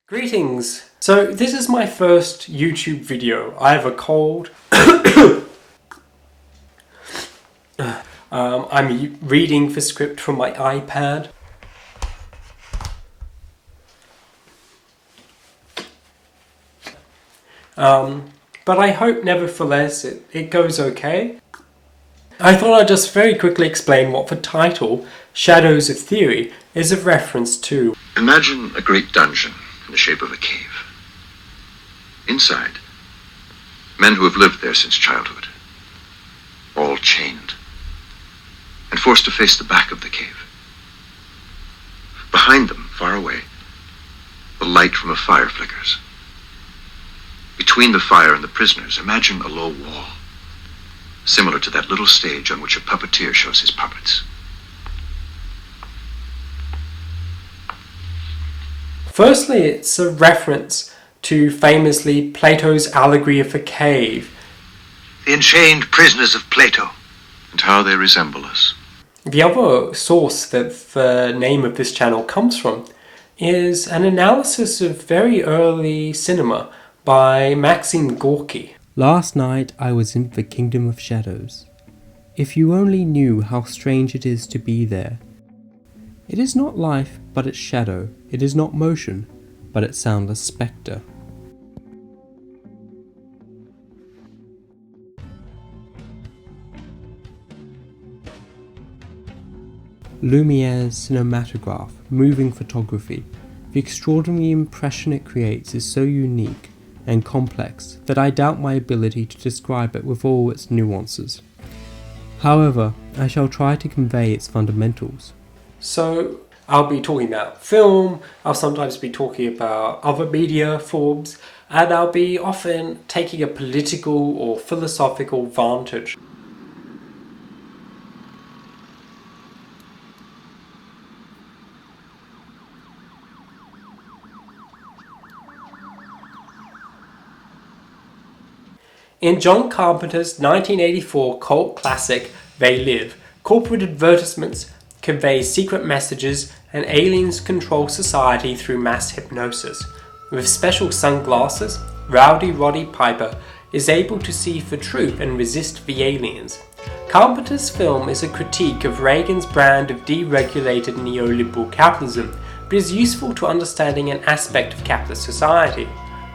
Greetings! So this is my first YouTube video. I have a cold. I'm reading the script from my iPad. But I hope nevertheless it goes okay. I thought I'd just very quickly explain what the title, Shadows of Theory, is a reference to. Imagine a great dungeon in the shape of a cave. Inside, men who have lived there since childhood, all chained, and forced to face the back of the cave. Behind them, far away, the light from a fire flickers. Between the fire and the prisoners, imagine a low wall, similar to that little stage on which a puppeteer shows his puppets. Firstly, it's a reference to famously Plato's allegory of the cave. The enchained prisoners of Plato, and how they resemble us. The other source that the name of this channel comes from is an analysis of very early cinema by Maxim Gorky. Last night I was in the kingdom of shadows. If you only knew how strange it is to be there. It is not life, but its shadow. It is not motion, but its soundless spectre. Lumiere's cinematograph, moving photography, the extraordinary impression it creates is so unique and complex that I doubt my ability to describe it with all its nuances. However, I shall try to convey its fundamentals. So I'll be talking about film, I'll sometimes be talking about other media forms, and I'll be often taking a political or philosophical vantage. In John Carpenter's 1984 cult classic, They Live, corporate advertisements convey secret messages and aliens control society through mass hypnosis. With special sunglasses, Rowdy Roddy Piper is able to see the truth and resist the aliens. Carpenter's film is a critique of Reagan's brand of deregulated neoliberal capitalism, but is useful to understanding an aspect of capitalist society.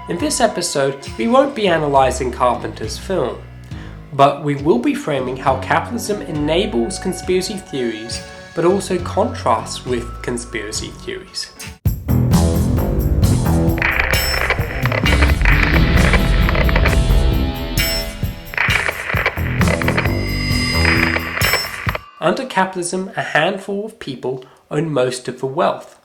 In this episode, we won't be analysing Carpenter's film, but we will be framing how capitalism enables conspiracy theories, but also contrasts with conspiracy theories. Under capitalism, a handful of people own most of the wealth.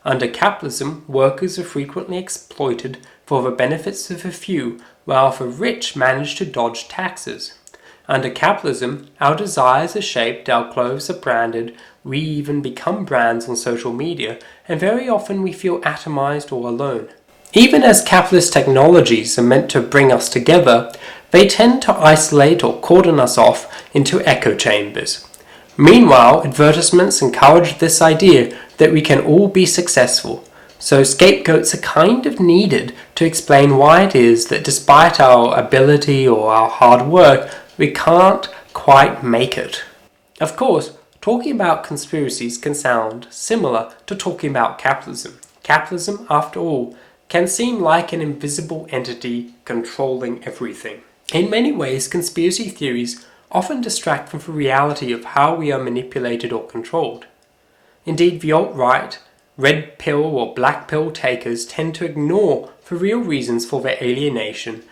Under capitalism, workers are frequently exploited for the benefits of a few, while the rich manage to dodge taxes. Under capitalism, our desires are shaped, our clothes are branded, we even become brands on social media, and very often we feel atomized or alone. Even as capitalist technologies are meant to bring us together, they tend to isolate or cordon us off into echo chambers. Meanwhile, advertisements encourage this idea that we can all be successful. So scapegoats are kind of needed to explain why it is that despite our ability or our hard work, we can't quite make it. Of course, talking about conspiracies can sound similar to talking about capitalism. Capitalism, after all, can seem like an invisible entity controlling everything. In many ways, conspiracy theories often distract from the reality of how we are manipulated or controlled. Indeed, the alt-right, red pill or black pill takers tend to ignore the real reasons for their alienation,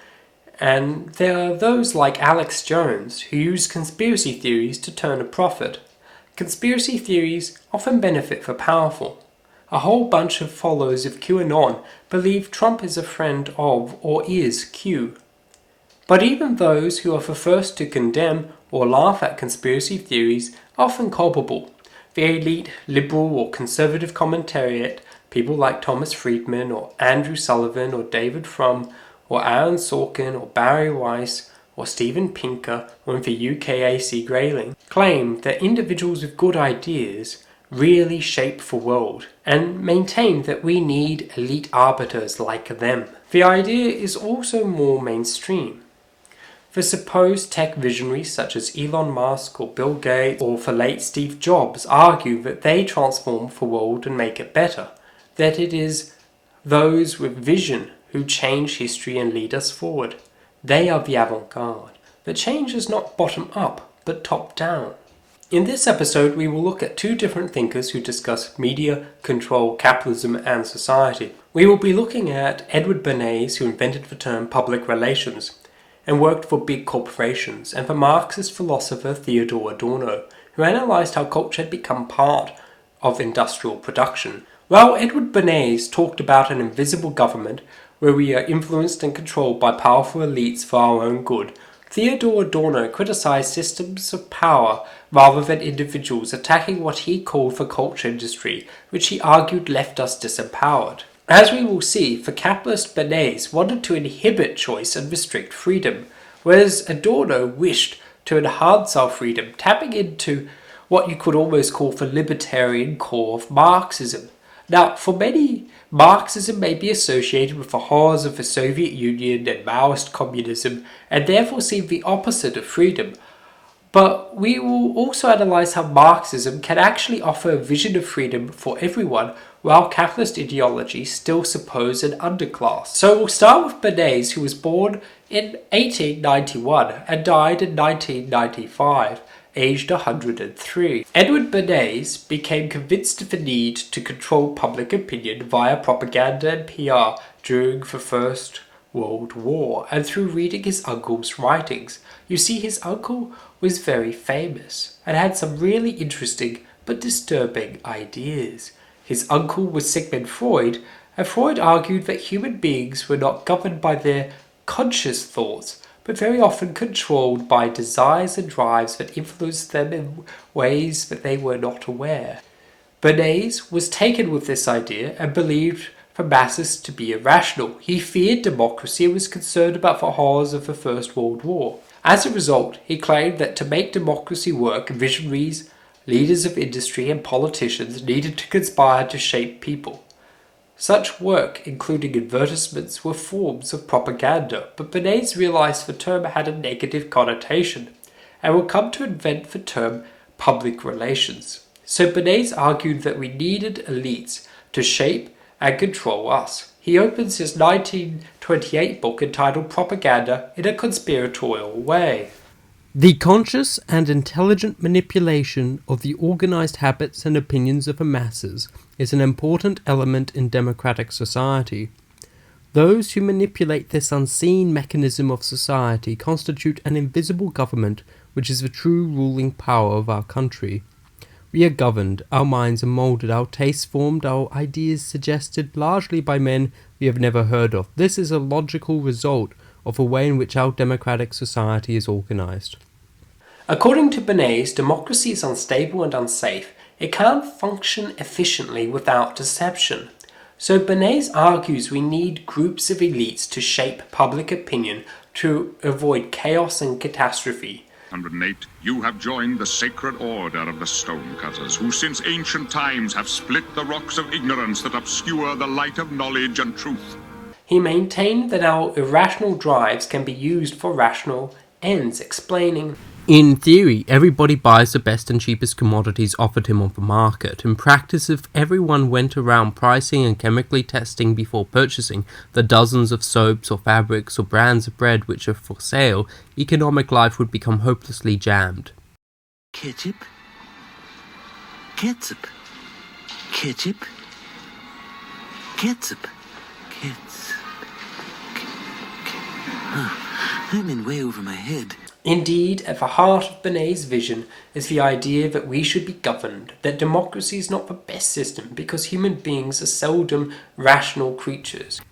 and there are those like Alex Jones who use conspiracy theories to turn a profit. Conspiracy theories often benefit the powerful. A whole bunch of followers of QAnon believe Trump is a friend of or is Q. But even those who are the first to condemn or laugh at conspiracy theories are often culpable. The elite, liberal or conservative commentariat, people like Thomas Friedman or Andrew Sullivan or David Frum or Aaron Sorkin or Barry Weiss or Steven Pinker or the UKAC Grayling, claim that individuals with good ideas really shape the world, and maintained that we need elite arbiters like them. The idea is also more mainstream. The supposed tech visionaries such as Elon Musk or Bill Gates or the late Steve Jobs argue that they transform the world and make it better, that it is those with vision who change history and lead us forward. They are the avant-garde. The change is not bottom-up, but top-down. In this episode, we will look at two different thinkers who discuss media, control, capitalism, and society. We will be looking at Edward Bernays, who invented the term public relations and worked for big corporations, and the Marxist philosopher Theodor Adorno, who analysed how culture had become part of industrial production. While Edward Bernays talked about an invisible government where we are influenced and controlled by powerful elites for our own good, Theodor Adorno criticised systems of power rather than individuals, attacking what he called the culture industry, which he argued left us disempowered. As we will see, the capitalist Bernays wanted to inhibit choice and restrict freedom, whereas Adorno wished to enhance our freedom, tapping into what you could almost call the libertarian core of Marxism. Now, for many, Marxism may be associated with the horrors of the Soviet Union and Maoist communism, and therefore seem the opposite of freedom. But we will also analyse how Marxism can actually offer a vision of freedom for everyone, while capitalist ideology still suppose an underclass. So we'll start with Bernays, who was born in 1891 and died in 1995. Aged 103. Edward Bernays became convinced of the need to control public opinion via propaganda and PR during the First World War and through reading his uncle's writings. You see, his uncle was very famous and had some really interesting but disturbing ideas. His uncle was Sigmund Freud, and Freud argued that human beings were not governed by their conscious thoughts, but very often controlled by desires and drives that influenced them in ways that they were not aware. Bernays was taken with this idea and believed the masses to be irrational. He feared democracy and was concerned about the horrors of the First World War. As a result, he claimed that to make democracy work, visionaries, leaders of industry, and politicians needed to conspire to shape people. Such work, including advertisements, were forms of propaganda, but Bernays realized the term had a negative connotation, and would come to invent the term public relations. So Bernays argued that we needed elites to shape and control us. He opens his 1928 book entitled Propaganda in a Conspiratorial Way. The conscious and intelligent manipulation of the organized habits and opinions of the masses is an important element in democratic society. Those who manipulate this unseen mechanism of society constitute an invisible government which is the true ruling power of our country. We are governed, our minds are moulded, our tastes formed, our ideas suggested largely by men we have never heard of. This is a logical result of the way in which our democratic society is organized. According to Bernays, democracy is unstable and unsafe. It can't function efficiently without deception. So Bernays argues we need groups of elites to shape public opinion to avoid chaos and catastrophe. 108, you have joined the sacred order of the stonecutters, who since ancient times have split the rocks of ignorance that obscure the light of knowledge and truth. He maintained that our irrational drives can be used for rational ends, explaining, in theory, everybody buys the best and cheapest commodities offered him on the market. In practice, if everyone went around pricing and chemically testing before purchasing the dozens of soaps or fabrics or brands of bread which are for sale, economic life would become hopelessly jammed. Ketchup? Ketchup? Ketchup? Ketchup? Ketchup? I'm in way over my head. Indeed, at the heart of Bernays' vision is the idea that we should be governed, that democracy is not the best system because human beings are seldom rational creatures.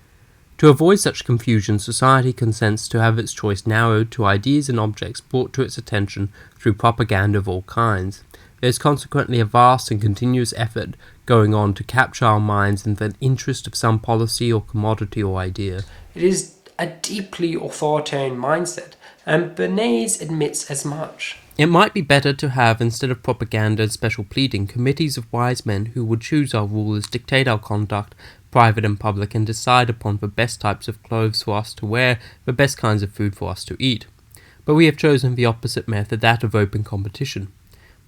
To avoid such confusion, society consents to have its choice narrowed to ideas and objects brought to its attention through propaganda of all kinds. There is consequently a vast and continuous effort going on to capture our minds in the interest of some policy or commodity or idea. It is a deeply authoritarian mindset, and Bernays admits as much. It might be better to have, instead of propaganda and special pleading, committees of wise men who would choose our rulers, dictate our conduct, private and public, and decide upon the best types of clothes for us to wear, the best kinds of food for us to eat. But we have chosen the opposite method, that of open competition.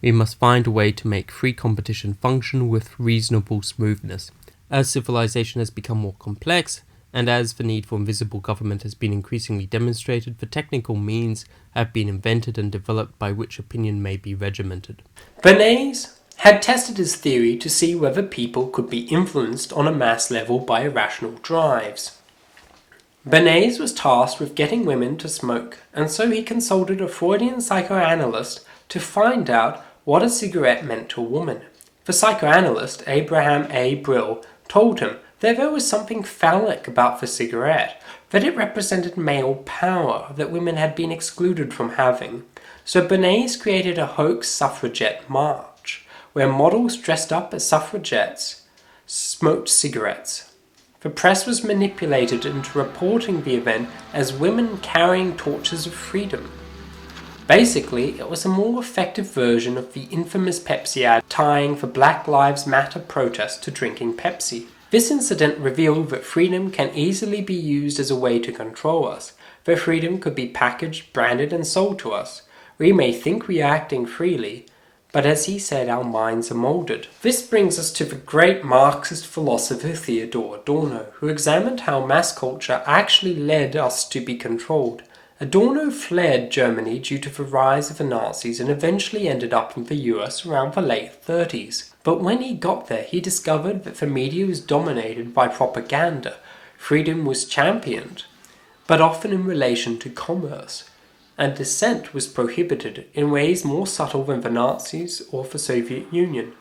We must find a way to make free competition function with reasonable smoothness. As civilization has become more complex, and as the need for invisible government has been increasingly demonstrated, the technical means have been invented and developed by which opinion may be regimented. Bernays had tested his theory to see whether people could be influenced on a mass level by irrational drives. Bernays was tasked with getting women to smoke, and so he consulted a Freudian psychoanalyst to find out what a cigarette meant to a woman. The psychoanalyst, Abraham A. Brill, told him that there was something phallic about the cigarette, that it represented male power that women had been excluded from having. So Bernays created a hoax suffragette march, where models dressed up as suffragettes smoked cigarettes. The press was manipulated into reporting the event as women carrying torches of freedom. Basically, it was a more effective version of the infamous Pepsi ad tying the Black Lives Matter protest to drinking Pepsi. This incident revealed that freedom can easily be used as a way to control us, that freedom could be packaged, branded, and sold to us. We may think we are acting freely, but as he said, our minds are moulded. This brings us to the great Marxist philosopher Theodor Adorno, who examined how mass culture actually led us to be controlled. Adorno fled Germany due to the rise of the Nazis and eventually ended up in the US around the late 30s. But when he got there, he discovered that the media was dominated by propaganda. Freedom was championed, but often in relation to commerce, and dissent was prohibited in ways more subtle than the Nazis or the Soviet Union.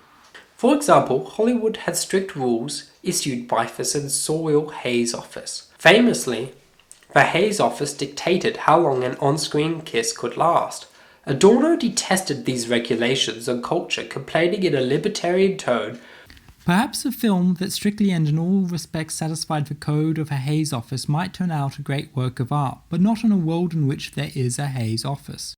For example, Hollywood had strict rules issued by the censorial Hays Office. Famously, the Hays Office dictated how long an on-screen kiss could last. Adorno detested these regulations on culture, complaining in a libertarian tone. Perhaps a film that strictly and in all respects satisfied the code of a Hays Office might turn out a great work of art, but not in a world in which there is a Hays Office.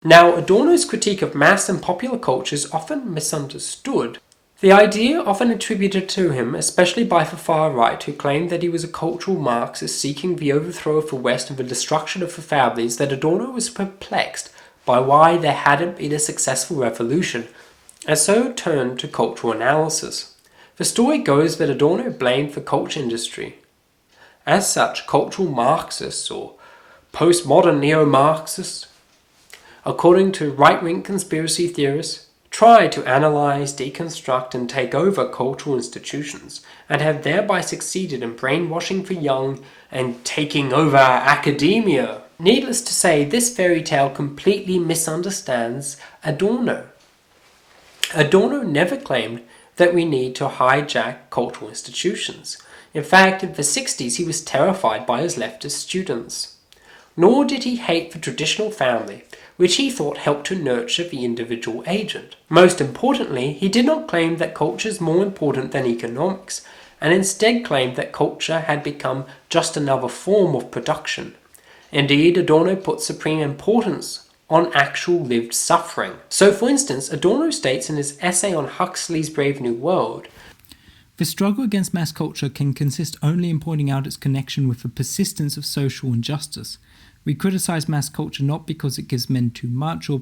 Now, Adorno's critique of mass and popular culture is often misunderstood. The idea often attributed to him, especially by the far right, who claimed that he was a cultural Marxist seeking the overthrow of the West and the destruction of the families, that Adorno was perplexed by why there hadn't been a successful revolution, and so turned to cultural analysis. The story goes that Adorno blamed the culture industry. As such, cultural Marxists, or postmodern neo-Marxists, according to right-wing conspiracy theorists, try to analyze, deconstruct, and take over cultural institutions, and have thereby succeeded in brainwashing the young and taking over academia. Needless to say, this fairy tale completely misunderstands Adorno. Adorno never claimed that we need to hijack cultural institutions. In fact, in the 60s he was terrified by his leftist students. Nor did he hate the traditional family, which he thought helped to nurture the individual agent. Most importantly, he did not claim that culture is more important than economics, and instead claimed that culture had become just another form of production. Indeed, Adorno put supreme importance on actual lived suffering. So, for instance, Adorno states in his essay on Huxley's Brave New World, The struggle against mass culture can consist only in pointing out its connection with the persistence of social injustice. We criticize mass culture not because it gives men too much or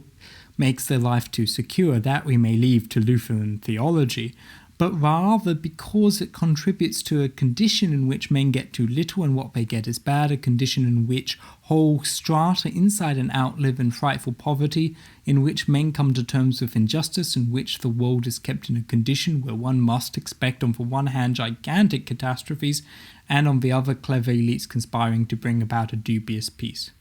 makes their life too secure, that we may leave to Lutheran theology, but rather because it contributes to a condition in which men get too little and what they get is bad, a condition in which whole strata inside and out live in frightful poverty, in which men come to terms with injustice, in which the world is kept in a condition where one must expect on the one hand gigantic catastrophes, and on the other clever elites conspiring to bring about a dubious peace.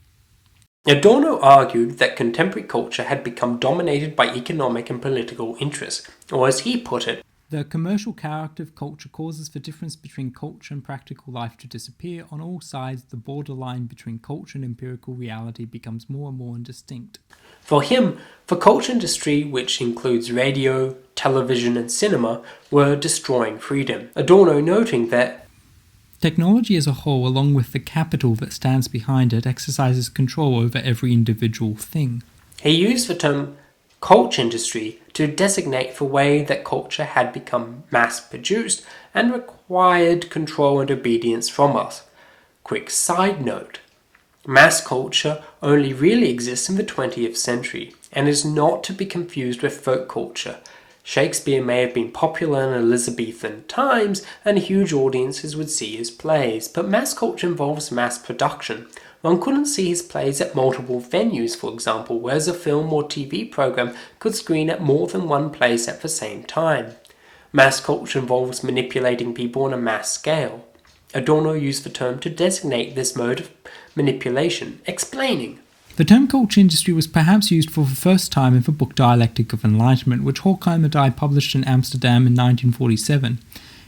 Adorno argued that contemporary culture had become dominated by economic and political interests, or as he put it, the commercial character of culture causes the difference between culture and practical life to disappear. On all sides, the borderline between culture and empirical reality becomes more and more indistinct. For him, the culture industry, which includes radio, television, and cinema, were destroying freedom. Adorno noting that Technology as a whole, along with the capital that stands behind it, exercises control over every individual thing. He used the term culture industry to designate the way that culture had become mass-produced and required control and obedience from us. Quick side note. Mass culture only really exists in the 20th century and is not to be confused with folk culture. Shakespeare may have been popular in Elizabethan times and huge audiences would see his plays, but mass culture involves mass production. One couldn't see his plays at multiple venues, for example, whereas a film or TV program could screen at more than one place at the same time. Mass culture involves manipulating people on a mass scale. Adorno used the term to designate this mode of manipulation, explaining. The term culture industry was perhaps used for the first time in the book Dialectic of Enlightenment, which Horkheimer and I published in Amsterdam in 1947.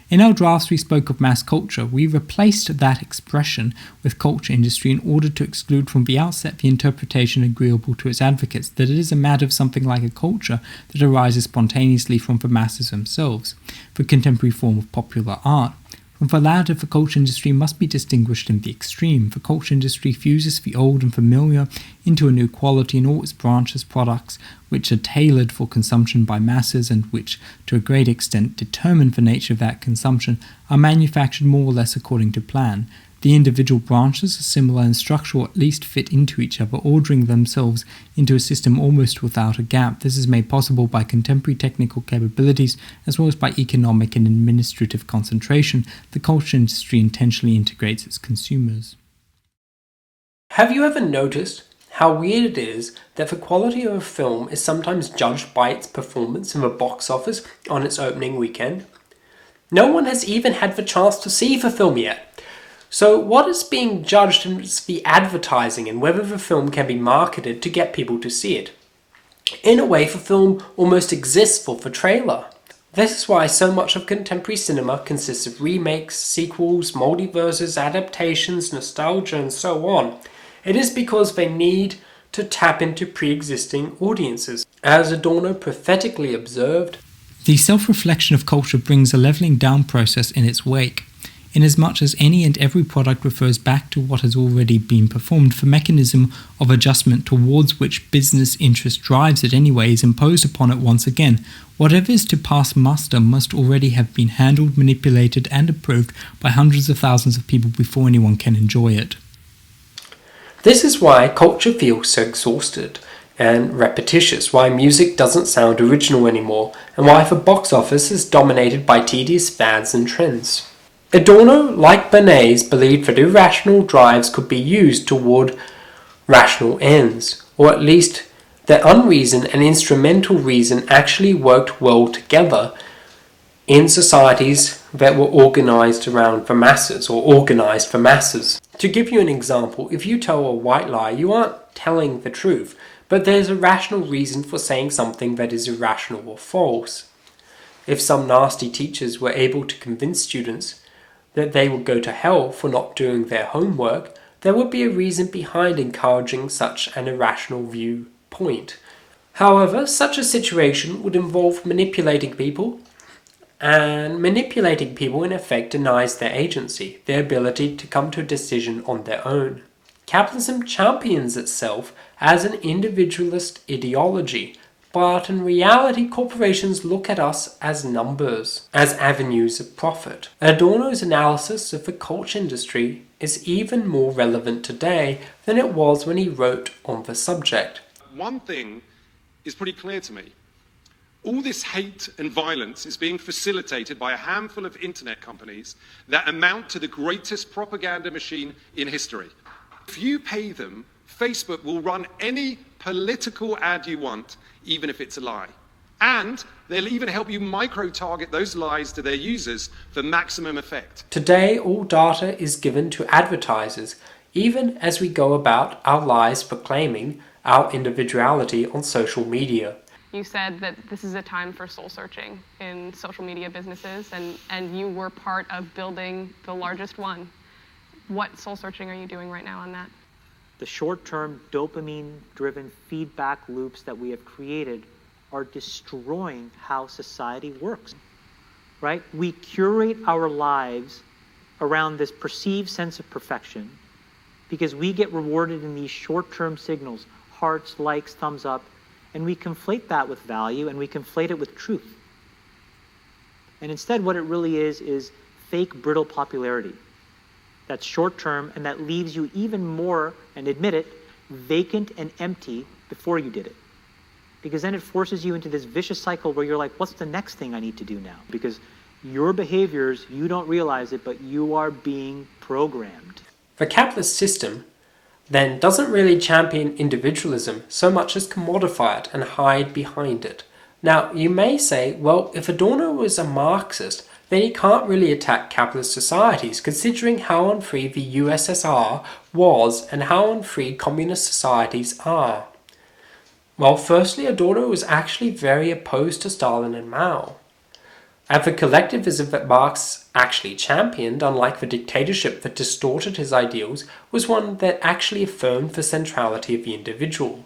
In our drafts we spoke of mass culture. We replaced that expression with culture industry in order to exclude from the outset the interpretation agreeable to its advocates that it is a matter of something like a culture that arises spontaneously from the masses themselves, the contemporary form of popular art. From the latter, the culture industry must be distinguished in the extreme. The culture industry fuses the old and familiar into a new quality in all its branches, products which are tailored for consumption by masses and which, to a great extent, determine the nature of that consumption, are manufactured more or less according to plan. The individual branches are similar in structure, or at least fit into each other, ordering themselves into a system almost without a gap. This is made possible by contemporary technical capabilities as well as by economic and administrative concentration. The culture industry intentionally integrates its consumers. Have you ever noticed how weird it is that the quality of a film is sometimes judged by its performance in the box office on its opening weekend? No one has even had the chance to see the film yet. So what is being judged is the advertising and whether the film can be marketed to get people to see it. In a way, the film almost exists for the trailer. This is why so much of contemporary cinema consists of remakes, sequels, multiverses, adaptations, nostalgia, and so on. It is because they need to tap into pre-existing audiences. As Adorno prophetically observed, the self-reflection of culture brings a levelling down process in its wake. Inasmuch as any and every product refers back to what has already been performed, the mechanism of adjustment towards which business interest drives it anyway is imposed upon it once again. Whatever is to pass muster must already have been handled, manipulated, and approved by hundreds of thousands of people before anyone can enjoy it. This is why culture feels so exhausted and repetitious, why music doesn't sound original anymore, and why the box office is dominated by tedious fads and trends. Adorno, like Bernays, believed that irrational drives could be used toward rational ends, or at least that unreason and instrumental reason actually worked well together in societies that were organized around the masses, or organized for masses. To give you an example, if you tell a white lie, you aren't telling the truth, but there's a rational reason for saying something that is irrational or false. If some nasty teachers were able to convince students that they would go to hell for not doing their homework, there would be a reason behind encouraging such an irrational viewpoint. However, such a situation would involve manipulating people, and manipulating people in effect denies their agency, their ability to come to a decision on their own. Capitalism champions itself as an individualist ideology, but in reality corporations look at us as numbers, as avenues of profit. Adorno's analysis of the culture industry is even more relevant today than it was when he wrote on the subject. One thing is pretty clear to me. All this hate and violence is being facilitated by a handful of internet companies that amount to the greatest propaganda machine in history. If you pay them, Facebook will run any political ad you want, even if it's a lie. And they'll even help you micro-target those lies to their users for maximum effect. Today, all data is given to advertisers, even as we go about our lives proclaiming our individuality on social media. You said that this is a time for soul searching in social media businesses, and you were part of building the largest one. What soul searching are you doing right now on that? The short-term dopamine-driven feedback loops that we have created are destroying how society works, right? We curate our lives around this perceived sense of perfection because we get rewarded in these short-term signals, hearts, likes, thumbs up, and we conflate that with value and we conflate it with truth. And instead what it really is fake brittle popularity. That's short-term and that leaves you even more, and admit it, vacant and empty before you did it. Because then it forces you into this vicious cycle where you're like, what's the next thing I need to do now? Because your behaviors, you don't realize it, but you are being programmed. The capitalist system then doesn't really champion individualism so much as commodify it and hide behind it. Now, you may say, well, if Adorno was a Marxist, then he can't really attack capitalist societies, considering how unfree the USSR was and how unfree communist societies are. Well, firstly, Adorno was actually very opposed to Stalin and Mao. And the collectivism that Marx actually championed, unlike the dictatorship that distorted his ideals, was one that actually affirmed the centrality of the individual.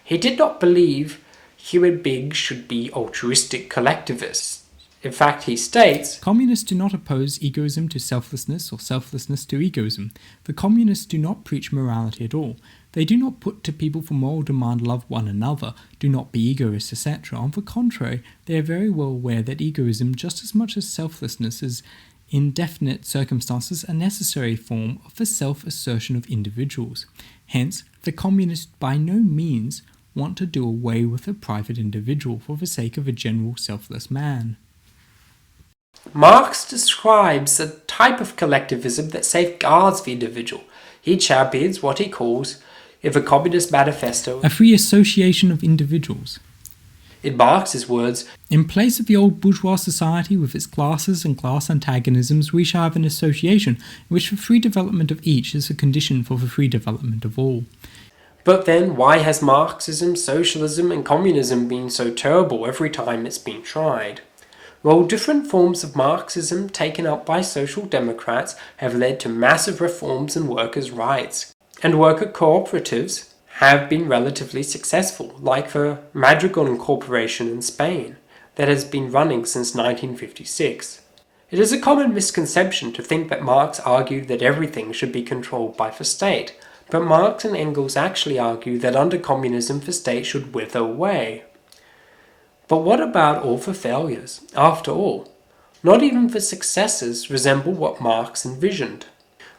He did not believe human beings should be altruistic collectivists. In fact, he states, Communists do not oppose egoism to selflessness or selflessness to egoism. The communists do not preach morality at all. They do not put to people for moral demand love one another, do not be egoists, etc. On the contrary, they are very well aware that egoism, just as much as selflessness, is in definite circumstances a necessary form of the self-assertion of individuals. Hence, the communists by no means want to do away with the private individual for the sake of a general selfless man. Marx describes a type of collectivism that safeguards the individual. He champions what he calls, in the Communist Manifesto, a free association of individuals. In Marx's words, in place of the old bourgeois society with its classes and class antagonisms, we shall have an association in which the free development of each is a condition for the free development of all. But then why has Marxism, socialism and communism been so terrible every time it's been tried? Well, different forms of Marxism taken up by social democrats have led to massive reforms in workers' rights. And worker cooperatives have been relatively successful, like the Madrigal Corporation in Spain, that has been running since 1956. It is a common misconception to think that Marx argued that everything should be controlled by the state, but Marx and Engels actually argue that under communism the state should wither away. But what about all the failures? After all, not even the successes resemble what Marx envisioned.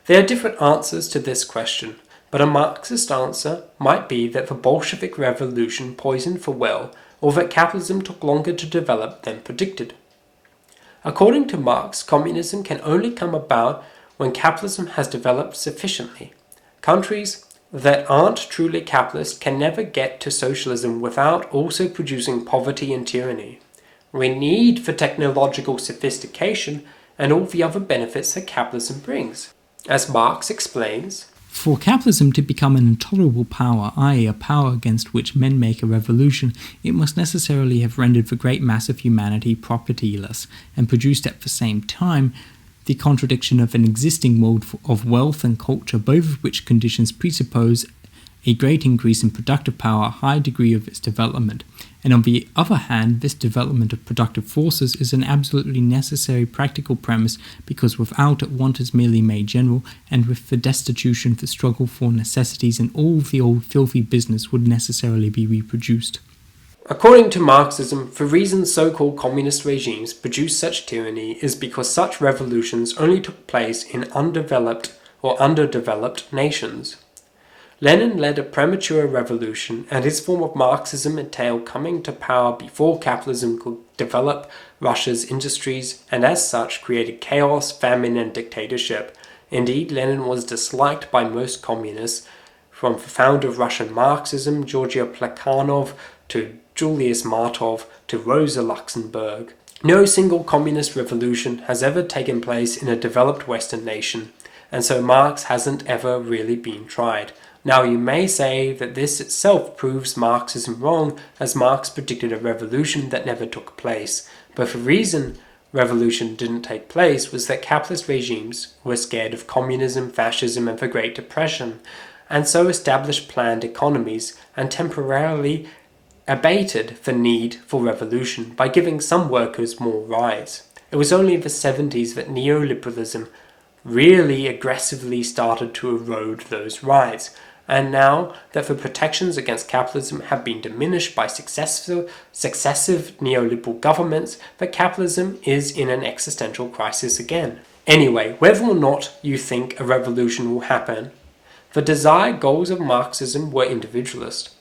There are different answers to this question, but a Marxist answer might be that the Bolshevik Revolution poisoned the well, or that capitalism took longer to develop than predicted. According to Marx, communism can only come about when capitalism has developed sufficiently. Countries that aren't truly capitalist can never get to socialism without also producing poverty and tyranny. We need the technological sophistication and all the other benefits that capitalism brings. As Marx explains, for capitalism to become an intolerable power, i.e. a power against which men make a revolution, it must necessarily have rendered the great mass of humanity propertyless, and produced at the same time the contradiction of an existing mode of wealth and culture, both of which conditions presuppose a great increase in productive power, a high degree of its development. And on the other hand, this development of productive forces is an absolutely necessary practical premise, because without it want is merely made general, and with the destitution the struggle for necessities and all the old filthy business would necessarily be reproduced. According to Marxism, the reason so-called communist regimes produce such tyranny is because such revolutions only took place in undeveloped or underdeveloped nations. Lenin led a premature revolution, and his form of Marxism entailed coming to power before capitalism could develop Russia's industries, and as such created chaos, famine and dictatorship. Indeed, Lenin was disliked by most communists, from the founder of Russian Marxism, Georgy Plekhanov, to Julius Martov, to Rosa Luxemburg. No single communist revolution has ever taken place in a developed Western nation, and so Marx hasn't ever really been tried. Now you may say that this itself proves Marxism wrong, as Marx predicted a revolution that never took place. But the reason revolution didn't take place was that capitalist regimes were scared of communism, fascism and the Great Depression, and so established planned economies and temporarily abated the need for revolution by giving some workers more rights. It was only in the 70s that neoliberalism really aggressively started to erode those rights. And now that the protections against capitalism have been diminished by successive neoliberal governments, that capitalism is in an existential crisis again. Anyway, whether or not you think a revolution will happen, the desired goals of Marxism were individualist,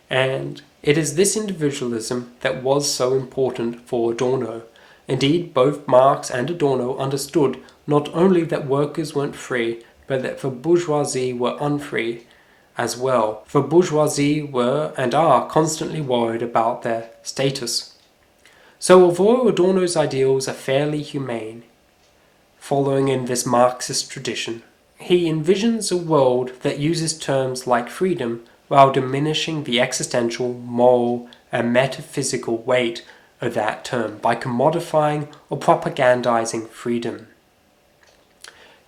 and it is this individualism that was so important for Adorno. Indeed, both Marx and Adorno understood not only that workers weren't free, but that the bourgeoisie were unfree as well. The bourgeoisie were and are constantly worried about their status. So although Adorno's ideals are fairly humane, following in this Marxist tradition, he envisions a world that uses terms like freedom while diminishing the existential, moral, and metaphysical weight of that term by commodifying or propagandizing freedom.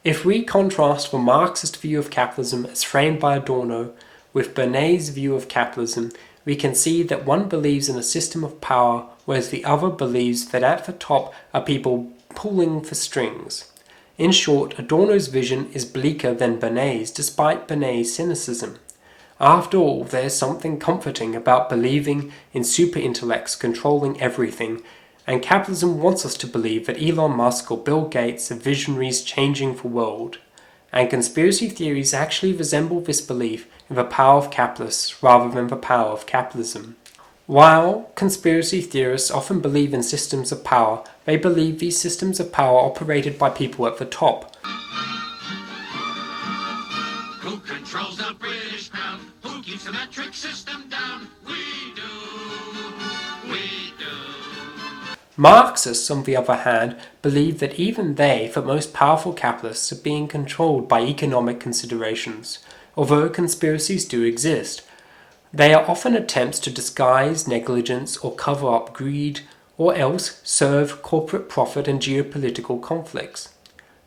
If we contrast the Marxist view of capitalism as framed by Adorno with Bernays' view of capitalism, we can see that one believes in a system of power, whereas the other believes that at the top are people pulling the strings. In short, Adorno's vision is bleaker than Bernays', despite Bernays' cynicism. After all, there is something comforting about believing in super-intellects controlling everything, and capitalism wants us to believe that Elon Musk or Bill Gates are visionaries changing the world. And conspiracy theories actually resemble this belief in the power of capitalists rather than the power of capitalism. While conspiracy theorists often believe in systems of power, they believe these systems of power are operated by people at the top. Who controls the British pound? Who keeps the metric system down? We do. Marxists, on the other hand, believe that even they, the most powerful capitalists, are being controlled by economic considerations. Although conspiracies do exist, they are often attempts to disguise negligence or cover up greed, or else serve corporate profit and geopolitical conflicts.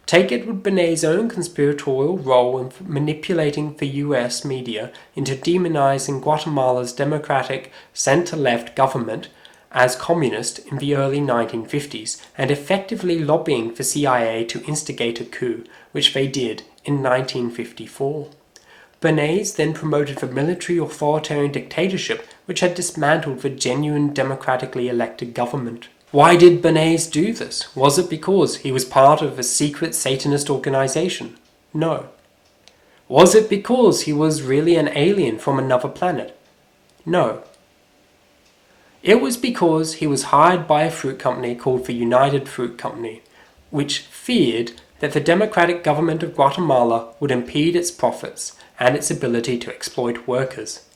Take Edward Bernays' own conspiratorial role in manipulating the US media into demonizing Guatemala's democratic center-left government as communist in the early 1950s, and effectively lobbying the CIA to instigate a coup, which they did in 1954. Bernays then promoted the military authoritarian dictatorship which had dismantled the genuine democratically elected government. Why did Bernays do this? Was it because he was part of a secret Satanist organization? No. Was it because he was really an alien from another planet? No. It was because he was hired by a fruit company called the United Fruit Company, which feared that the democratic government of Guatemala would impede its profits and its ability to exploit workers.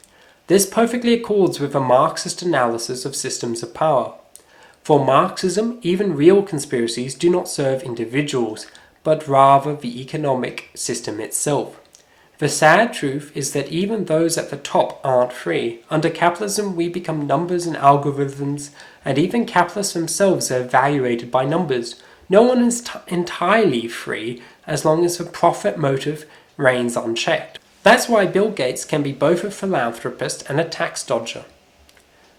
This perfectly accords with a Marxist analysis of systems of power. For Marxism, even real conspiracies do not serve individuals, but rather the economic system itself. The sad truth is that even those at the top aren't free. Under capitalism, we become numbers and algorithms, and even capitalists themselves are evaluated by numbers. No one is entirely free as long as the profit motive reigns unchecked. That's why Bill Gates can be both a philanthropist and a tax dodger.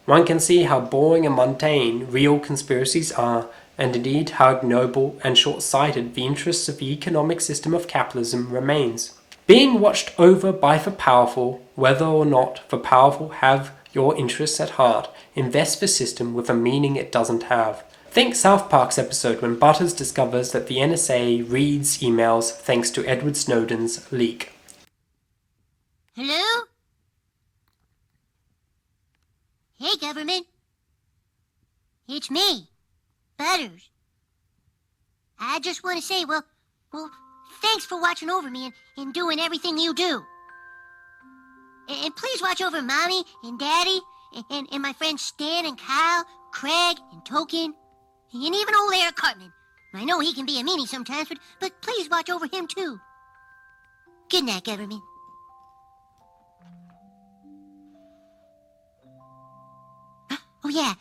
One can see how boring and mundane real conspiracies are, and indeed how ignoble and short-sighted the interests of the economic system of capitalism remains. Being watched over by the powerful, whether or not the powerful have your interests at heart, invest the system with a meaning it doesn't have. Think South Park's episode when Butters discovers that the NSA reads emails thanks to Edward Snowden's leak. Hello? Hey, government. It's me, Butters. I just want to say, well, thanks for watching over me and doing everything you do. And please watch over Mommy and Daddy and my friends Stan and Kyle, Craig and Token, and even old Eric Cartman. I know he can be a meanie sometimes, but please watch over him too. Good night, government. Oh, yeah.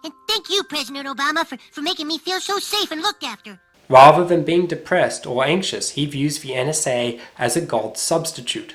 And thank you, President Obama, for making me feel so safe and looked after. Rather than being depressed or anxious, he views the NSA as a god substitute.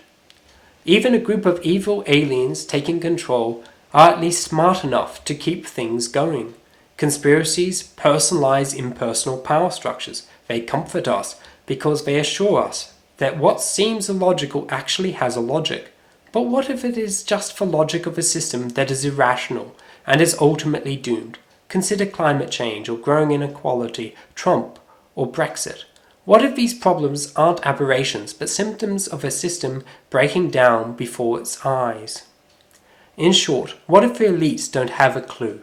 Even a group of evil aliens taking control are at least smart enough to keep things going. Conspiracies personalize impersonal power structures. They comfort us because they assure us that what seems illogical actually has a logic. But what if it is just the logic of a system that is irrational and is ultimately doomed? Consider climate change or growing inequality, Trump or Brexit. What if these problems aren't aberrations but symptoms of a system breaking down before its eyes? In short, what if the elites don't have a clue?